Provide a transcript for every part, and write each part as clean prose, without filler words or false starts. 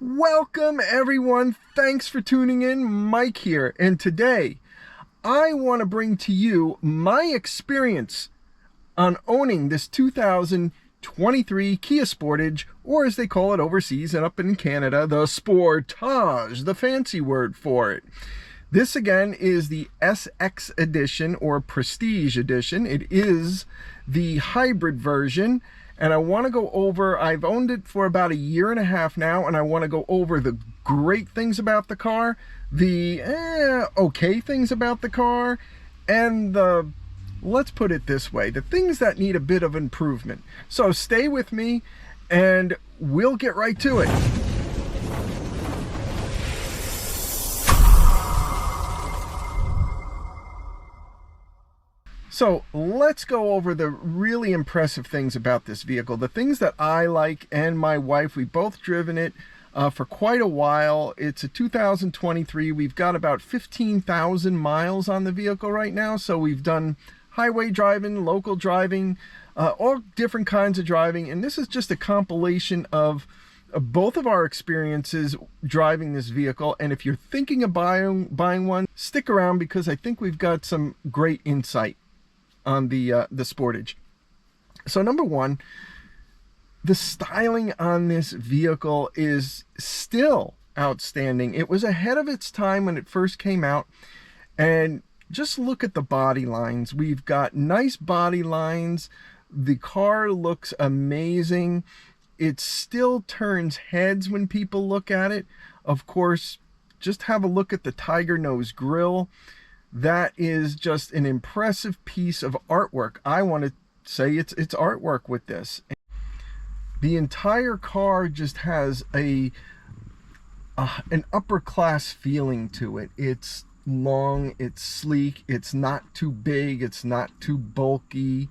Welcome everyone, thanks for tuning in. Mike here, and today I want to bring to you my experience on owning this 2023 Kia Sportage, or as they call it overseas and up in Canada, the Sportage, the fancy word for it. This again is the SX edition or Prestige edition. It is the hybrid version. And I want to go over, I've owned it for about a year and a half now, and I want to go over the great things about the car, the okay things about the car, and the, let's put it this way, the things that need a bit of improvement. So stay with me and we'll get right to it. So let's go over the really impressive things about this vehicle, the things that I like, and my wife, we've both driven it for quite a while. It's a 2023. We've got about 15,000 miles on the vehicle right now. So we've done highway driving, local driving, all different kinds of driving. And this is just a compilation of both of our experiences driving this vehicle. And if you're thinking of buying one, stick around because I think we've got some great insight on the Sportage. So number one, the styling on this vehicle is still outstanding. It was ahead of its time when it first came out, and just look at the body lines. We've got nice body lines. The car looks amazing. It still turns heads when people look at it. Of course, just have a look at the tiger nose grille. That is just an impressive piece of artwork. I want to say it's artwork with this. The entire car just has an upper class feeling to it. It's long, it's sleek, it's not too big, it's not too bulky.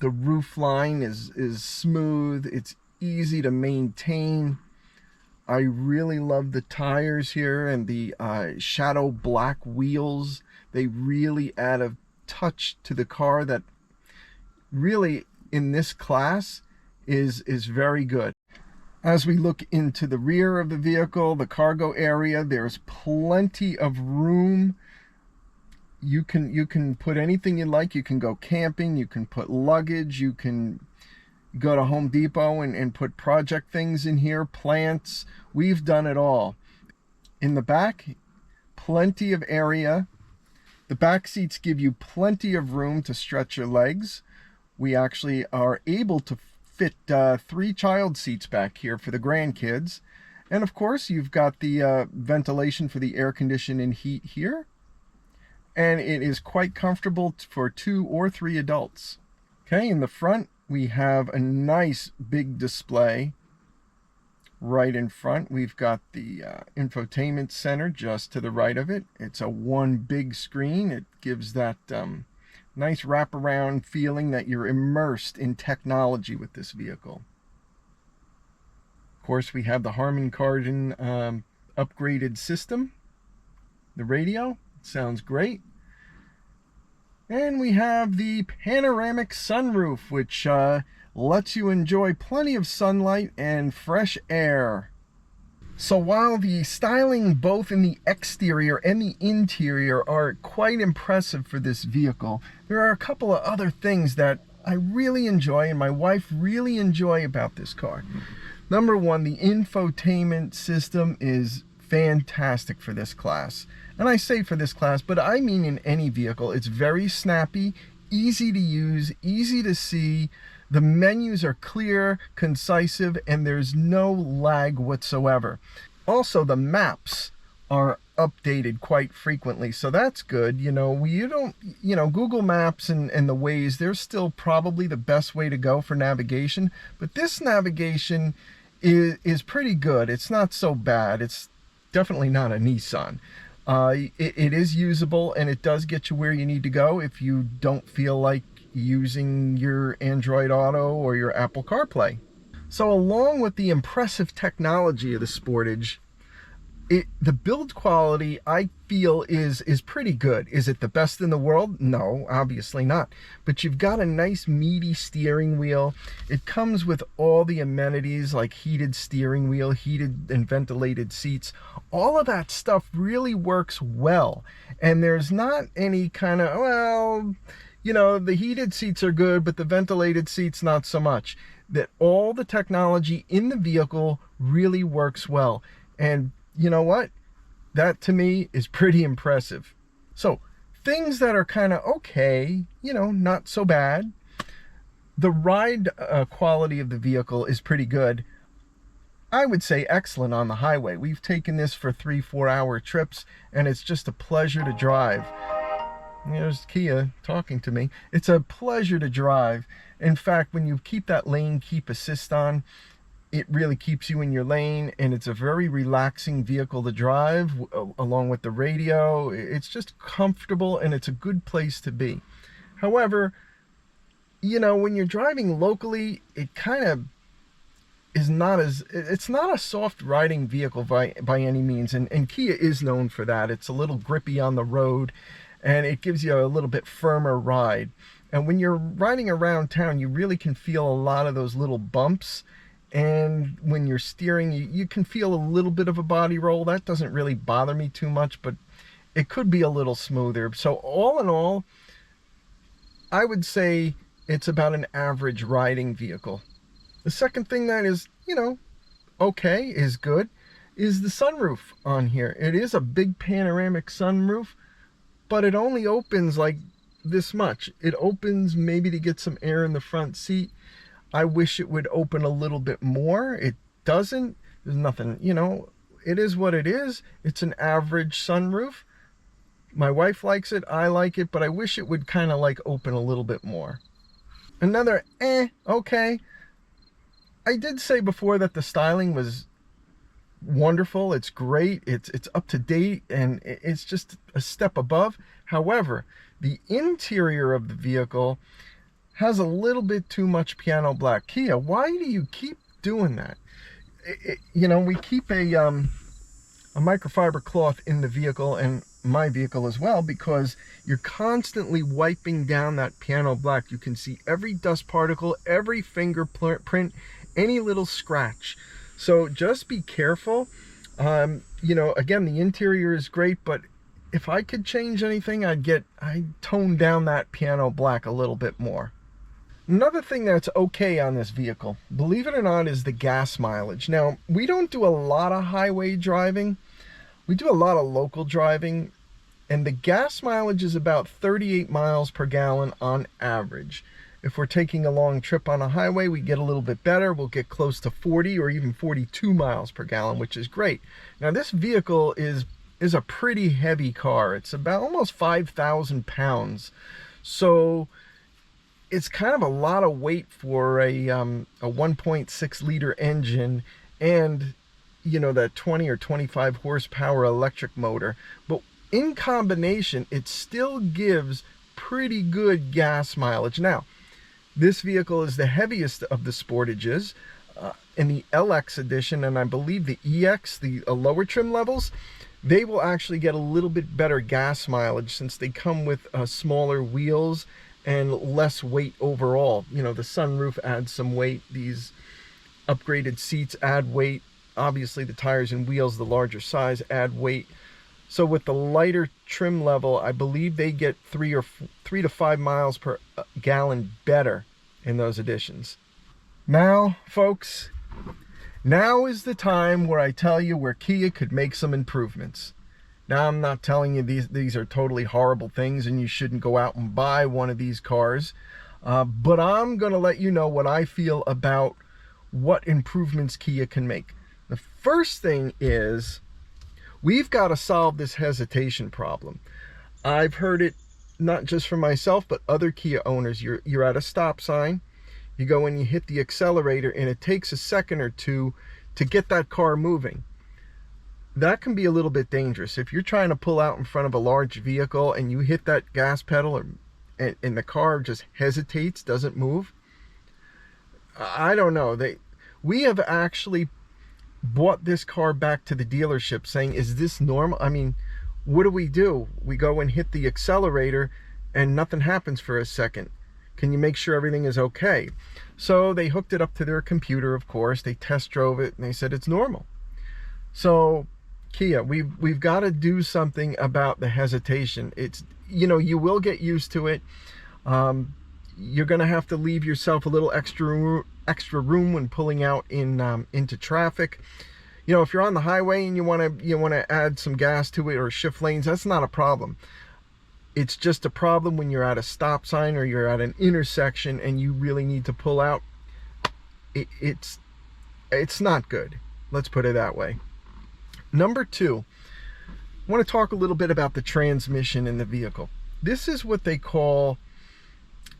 The roof line is smooth, it's easy to maintain. I really love the tires here and the shadow black wheels. They really add a touch to the car that really in this class is very good. As we look into the rear of the vehicle, the cargo area, there's plenty of room. You can put anything you like. You can go camping, you can put luggage, you can go to Home Depot and put project things in here, plants. We've done it all. In the back, plenty of area. The back seats give you plenty of room to stretch your legs. We actually are able to fit 3 child seats back here for the grandkids. And of course, you've got the ventilation for the air conditioning and heat here. And it is quite comfortable for 2 or 3 adults. Okay, in the front, we have a nice big display right in front. We've got the infotainment center just to the right of it. It's a one big screen. It gives that nice wraparound feeling that you're immersed in technology with this vehicle. Of course, we have the Harman Kardon upgraded system. The radio sounds great. And we have the panoramic sunroof, which lets you enjoy plenty of sunlight and fresh air. So while the styling both in the exterior and the interior are quite impressive for this vehicle, there are a couple of other things that I really enjoy and my wife really enjoy about this car. Number one, the infotainment system is fantastic for this class. And I say for this class, but I mean in any vehicle. It's very snappy, easy to use, easy to see. The menus are clear, concise, and there's no lag whatsoever. Also, the maps are updated quite frequently, so that's good. Google Maps and the Waze, they're still probably the best way to go for navigation, but this navigation is pretty good. It's not so bad. It's definitely not a Nissan. It is usable, and it does get you where you need to go if you don't feel like using your Android Auto or your Apple CarPlay. So along with the impressive technology of the Sportage, The build quality, I feel, is pretty good. Is it the best in the world? No, obviously not. But you've got a nice meaty steering wheel. It comes with all the amenities like heated steering wheel, heated and ventilated seats. All of that stuff really works well. And there's not any kind of, well, you know, the heated seats are good, but the ventilated seats not so much. That all the technology in the vehicle really works well. And you know what? That to me is pretty impressive. So things that are kind of okay, you know, not so bad. The ride quality of the vehicle is pretty good. I would say excellent on the highway. We've taken this for 3-4 hour trips, and it's just a pleasure to drive. There's Kia talking to me. It's a pleasure to drive. In fact, when you keep that lane keep assist on, it really keeps you in your lane, and it's a very relaxing vehicle to drive along with the radio. It's just comfortable, and it's a good place to be. However, you know, when you're driving locally, it kind of is not as, it's not a soft riding vehicle by any means, and Kia is known for that. It's a little grippy on the road, and it gives you a little bit firmer ride. And when you're riding around town, you really can feel a lot of those little bumps. And when you're steering, you can feel a little bit of a body roll. That doesn't really bother me too much, but it could be a little smoother. So all in all, I would say it's about an average riding vehicle. The second thing that is, you know, okay, is good, is the sunroof on here. It is a big panoramic sunroof, but it only opens like this much. It opens maybe to get some air in the front seat. I wish it would open a little bit more. It doesn't. There's nothing, you know, it is what it is. It's an average sunroof. My wife likes it, I like it, but I wish it would kind of like open a little bit more. Another okay. I did say before that the styling was wonderful. It's great. It's up to date, and it's just a step above. However, the interior of the vehicle has a little bit too much piano black. Kia, why do you keep doing that? You know, we keep a microfiber cloth in the vehicle, and my vehicle as well, because you're constantly wiping down that piano black. You can see every dust particle, every fingerprint, any little scratch. So just be careful. You know, again, the interior is great, but if I could change anything, I'd tone down that piano black a little bit more. Another thing that's okay on this vehicle, believe it or not, is the gas mileage. Now, we don't do a lot of highway driving. We do a lot of local driving, and the gas mileage is about 38 miles per gallon on average. If we're taking a long trip on a highway, we get a little bit better. We'll get close to 40 or even 42 miles per gallon, which is great. Now, this vehicle is a pretty heavy car. It's about almost 5,000 pounds. So it's kind of a lot of weight for a 1.6 liter engine, and you know, that 20 or 25 horsepower electric motor. But in combination, it still gives pretty good gas mileage. Now, this vehicle is the heaviest of the Sportages in the LX edition, and I believe the EX, the lower trim levels, they will actually get a little bit better gas mileage since they come with smaller wheels and less weight overall. You know, the sunroof adds some weight. These upgraded seats add weight. Obviously, the tires and wheels, the larger size, add weight. So with the lighter trim level, I believe they get 3 to 5 miles per gallon better in those editions. Now, folks, now is the time where I tell you where Kia could make some improvements. Now, I'm not telling you these are totally horrible things and you shouldn't go out and buy one of these cars, but I'm going to let you know what I feel about what improvements Kia can make. The first thing is we've got to solve this hesitation problem. I've heard it not just from myself, but other Kia owners. You're at a stop sign, you go and you hit the accelerator, and it takes a second or two to get that car moving. That can be a little bit dangerous. If you're trying to pull out in front of a large vehicle and you hit that gas pedal and the car just hesitates, doesn't move, I don't know. We have actually brought this car back to the dealership saying, is this normal? I mean, what do? We go and hit the accelerator and nothing happens for a second. Can you make sure everything is okay? So they hooked it up to their computer, of course. They test drove it and they said it's normal. So Kia, we've got to do something about the hesitation. It's, you know, you will get used to it. You're going to have to leave yourself a little extra room when pulling out into traffic. You know, if you're on the highway and you want to add some gas to it or shift lanes, that's not a problem. It's just a problem when you're at a stop sign or you're at an intersection and you really need to pull out. It's not good. Let's put it that way. Number two, I want to talk a little bit about the transmission in the vehicle. This is what they call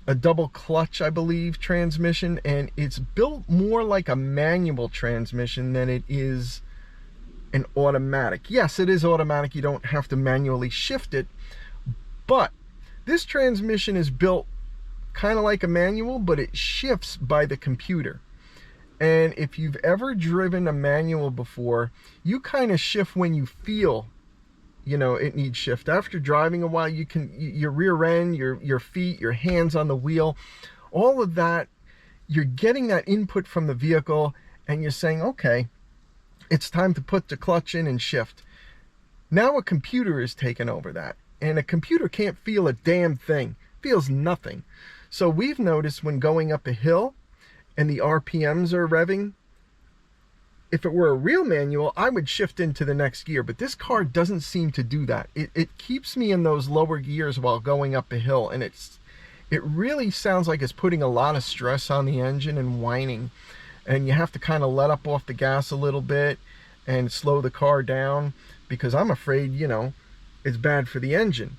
a double clutch, I believe, transmission, and it's built more like a manual transmission than it is an automatic. Yes, it is automatic. You don't have to manually shift it, but this transmission is built kind of like a manual, but it shifts by the computer. And if you've ever driven a manual before, you kind of shift when you feel, you know, it needs shift. After driving a while, you can, your rear end, your feet, your hands on the wheel, all of that, you're getting that input from the vehicle and you're saying, okay, it's time to put the clutch in and shift. Now a computer is taking over that. And a computer can't feel a damn thing, feels nothing. So we've noticed when going up a hill and the RPMs are revving, if it were a real manual, I would shift into the next gear, but this car doesn't seem to do that. It keeps me in those lower gears while going up a hill, and it really sounds like it's putting a lot of stress on the engine and whining, and you have to kind of let up off the gas a little bit and slow the car down, because I'm afraid, you know, it's bad for the engine.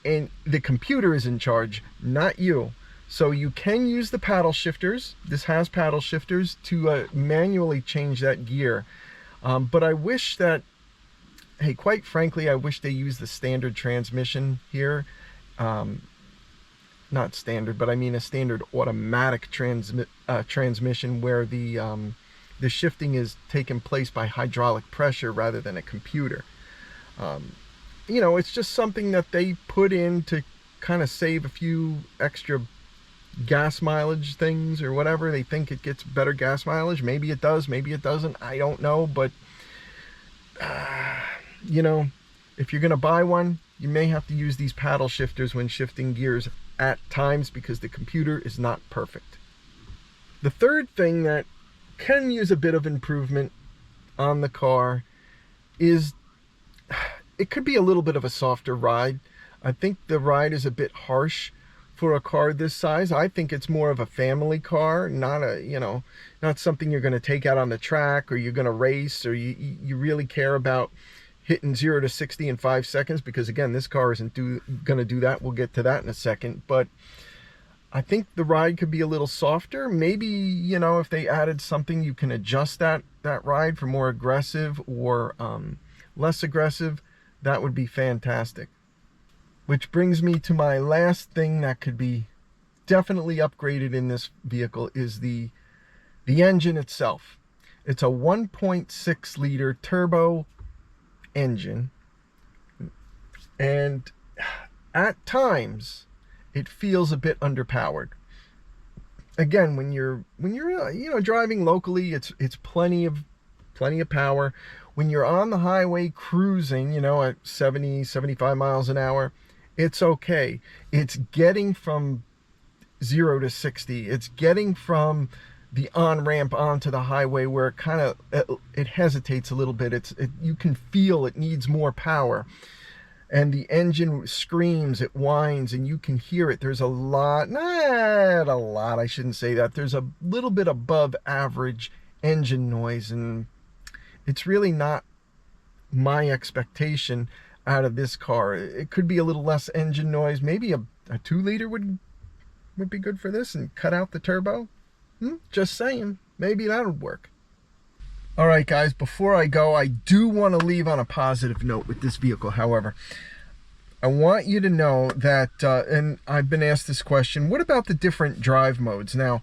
And the computer is in charge, not you. So you can use the paddle shifters. This has paddle shifters to manually change that gear. But I wish that, hey, quite frankly, I wish they used the standard transmission here. Not standard, but I mean a standard automatic transmission where the shifting is taking place by hydraulic pressure rather than a computer. You know, it's just something that they put in to kind of save a few extra gas mileage things or whatever. They think it gets better gas mileage. Maybe it does, maybe it doesn't. I don't know, but you know, if you're gonna buy one, you may have to use these paddle shifters when shifting gears at times because the computer is not perfect. The third thing that can use a bit of improvement on the car is it could be a little bit of a softer ride. I think the ride is a bit harsh for a car this size. I think it's more of a family car, not a, you know, not something you're going to take out on the track or you're going to race, or you really care about hitting 0 to 60 in 5 seconds, because again, this car isn't going to do that. We'll get to that in a second, but I think the ride could be a little softer. Maybe, you know, if they added something, you can adjust that ride for more aggressive or less aggressive. That would be fantastic. Which brings me to my last thing that could be definitely upgraded in this vehicle is the engine itself. It's a 1.6 liter turbo engine, and at times it feels a bit underpowered. Again, when you're you know, driving locally, it's plenty of power. When you're on the highway cruising, you know, at 70, 75 miles an hour, it's okay. It's getting from 0 to 60. It's getting from the on-ramp onto the highway where it kind of, it hesitates a little bit. You can feel it needs more power. And the engine screams, it whines, and you can hear it. There's a lot, not a lot, I shouldn't say that. There's a little bit above average engine noise, and it's really not my expectation out of this car. It could be a little less engine noise. Maybe a 2 liter would be good for this and cut out the turbo. Just saying, maybe that would work. All right, guys, before I go, I do want to leave on a positive note with this vehicle. However, I want you to know that, and I've been asked this question, what about the different drive modes? Now,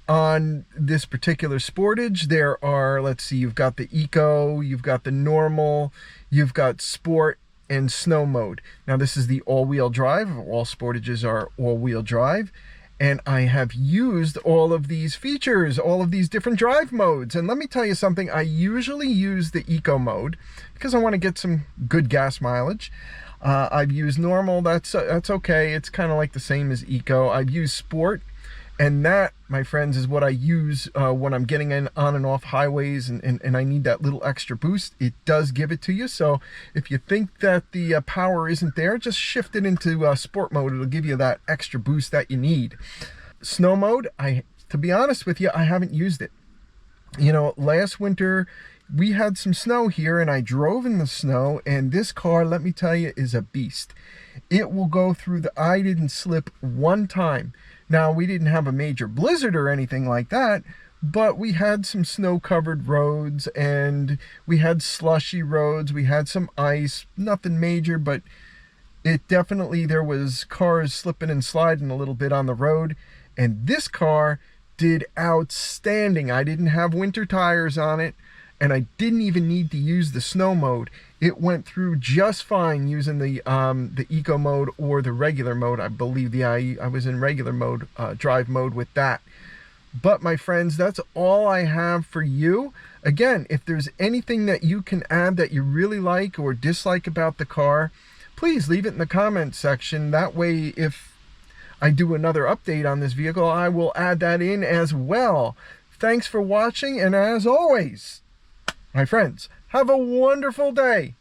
On this particular Sportage, there are, let's see, you've got the Eco, you've got the Normal, you've got Sport, and Snow mode. Now this is the all-wheel drive. All Sportages are all-wheel drive. And I have used all of these features, all of these different drive modes. And let me tell you something, I usually use the Eco mode because I want to get some good gas mileage. I've used Normal, that's okay. It's kind of like the same as Eco. I've used Sport, and that, my friends, is what I use when I'm getting on and off highways and I need that little extra boost. It does give it to you. So if you think that the power isn't there, just shift it into Sport mode. It'll give you that extra boost that you need. Snow mode, to be honest with you, I haven't used it. You know, last winter we had some snow here and I drove in the snow, and this car, let me tell you, is a beast. It will go through I didn't slip one time. Now, we didn't have a major blizzard or anything like that, but we had some snow-covered roads, and we had slushy roads, we had some ice, nothing major, but it definitely, there was cars slipping and sliding a little bit on the road, and this car did outstanding. I didn't have winter tires on it, and I didn't even need to use the snow mode. It went through just fine using the Eco mode or the regular mode. I believe I was in regular mode, drive mode with that. But my friends, that's all I have for you. Again, if there's anything that you can add that you really like or dislike about the car, please leave it in the comment section. That way, if I do another update on this vehicle, I will add that in as well. Thanks for watching, and as always, my friends, have a wonderful day.